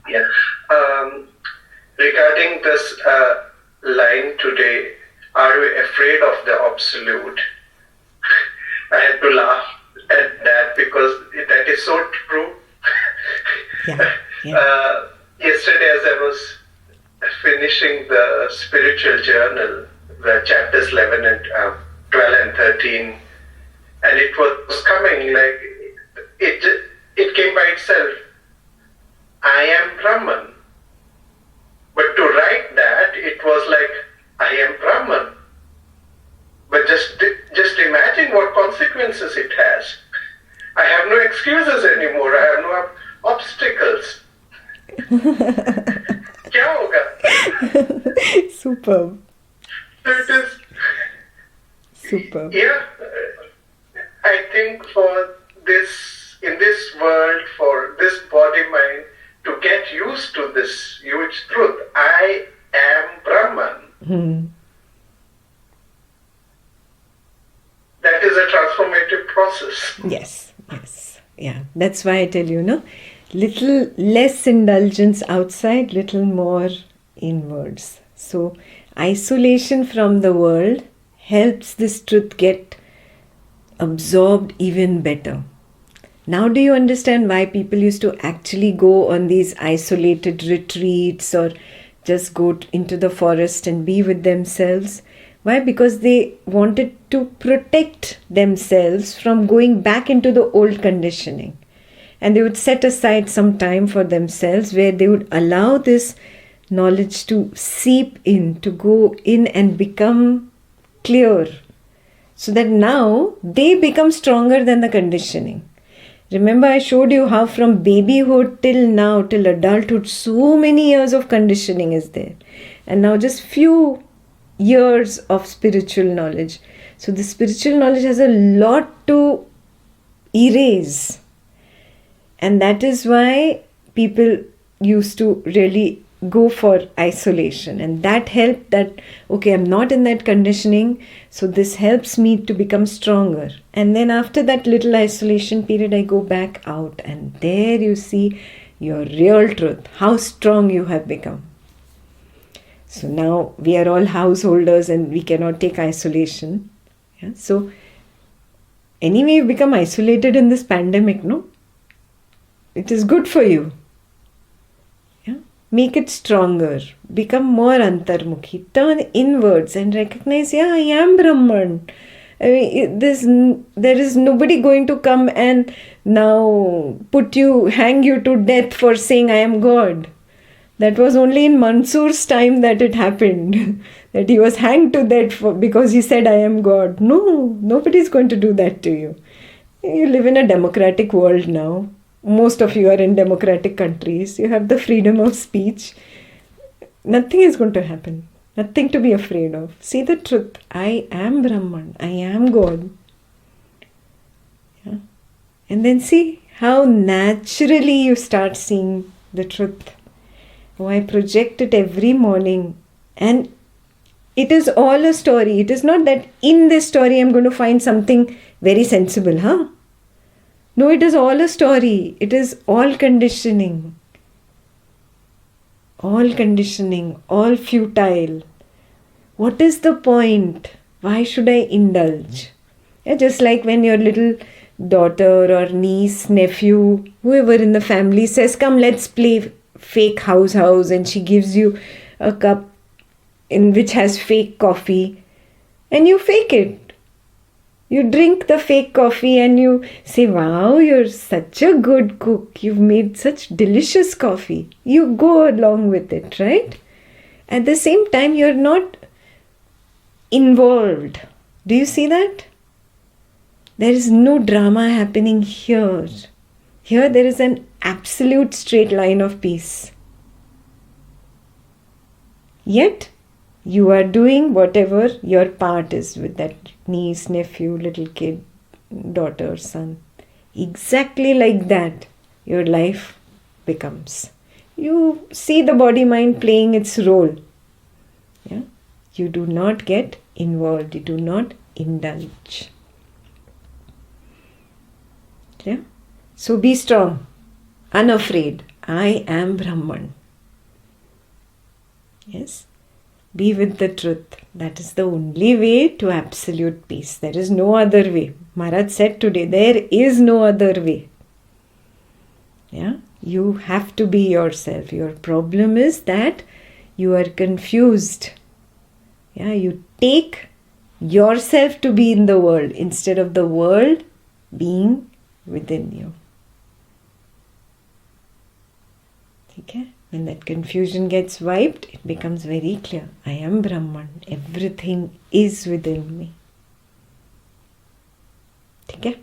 Yeah. Regarding this line today, are we afraid of the absolute? I had to laugh at that because that is so true. Yeah, yeah. Yesterday, as I was finishing the spiritual journal, the chapters 11 and 12 and 13, and it was coming like it came by itself. I am Brahman. But to write that, it was like, I am Brahman. But just imagine what consequences it has. I have no excuses anymore. I have no obstacles. क्या होगा? Superb. So it is. Superb. Yeah, I think for this, in this world, for this body mind to get used to this huge truth, I am Brahman. That is a transformative process. Yes, yes. Yeah. That's why I tell you, no? Little less indulgence outside, little more inwards. So, isolation from the world helps this truth get absorbed even better. Now, do you understand why people used to actually go on these isolated retreats or just go into the forest and be with themselves? Why? Because they wanted to protect themselves from going back into the old conditioning. And they would set aside some time for themselves where they would allow this knowledge to seep in, to go in and become clear. So that now they become stronger than the conditioning. Remember, I showed you how from babyhood till now, till adulthood, so many years of conditioning is there. And now just few years of spiritual knowledge. So the spiritual knowledge has a lot to erase. And that is why people used to really go for isolation. And that helped that, okay, I'm not in that conditioning. So this helps me to become stronger. And then after that little isolation period, I go back out. And there you see your real truth, how strong you have become. So now we are all householders and we cannot take isolation. Yeah? So anyway, you become isolated in this pandemic, no? It is good for you. Yeah? Make it stronger. Become more antarmukhi. Turn inwards and recognize, yeah, I am Brahman. I mean, there is nobody going to come and now hang you to death for saying I am God. That was only in Mansoor's time that it happened. That he was hanged to death because he said I am God. No, nobody is going to do that to you. You live in a democratic world now. Most of you are in democratic countries. You have the freedom of speech. Nothing is going to happen. Nothing to be afraid of. See the truth. I am Brahman. I am God. Yeah. And then see how naturally you start seeing the truth. Oh, I project it every morning. And it is all a story. It is not that in this story I'm going to find something very sensible, huh? No, it is all a story. It is all conditioning. All conditioning, all futile. What is the point? Why should I indulge? Yeah, just like when your little daughter or niece, nephew, whoever in the family says, come, let's play fake house, and she gives you a cup in which has fake coffee and you fake it. You drink the fake coffee and you say, wow, you're such a good cook. You've made such delicious coffee. You go along with it, right? At the same time, you're not involved. Do you see that? There is no drama happening here. Here there is an absolute straight line of peace. Yet, you are doing whatever your part is with that niece, nephew, little kid, daughter, son. Exactly like that, your life becomes. You see the body-mind playing its role. Yeah? You do not get involved. You do not indulge. Yeah? So be strong, unafraid. I am Brahman. Yes. Be with the truth. That is the only way to absolute peace. There is no other way. Maharaj said today, there is no other way. Yeah, you have to be yourself. Your problem is that you are confused. Yeah, you take yourself to be in the world instead of the world being within you. Okay? When that confusion gets wiped, it becomes very clear. I am Brahman. Everything is within me. Okay?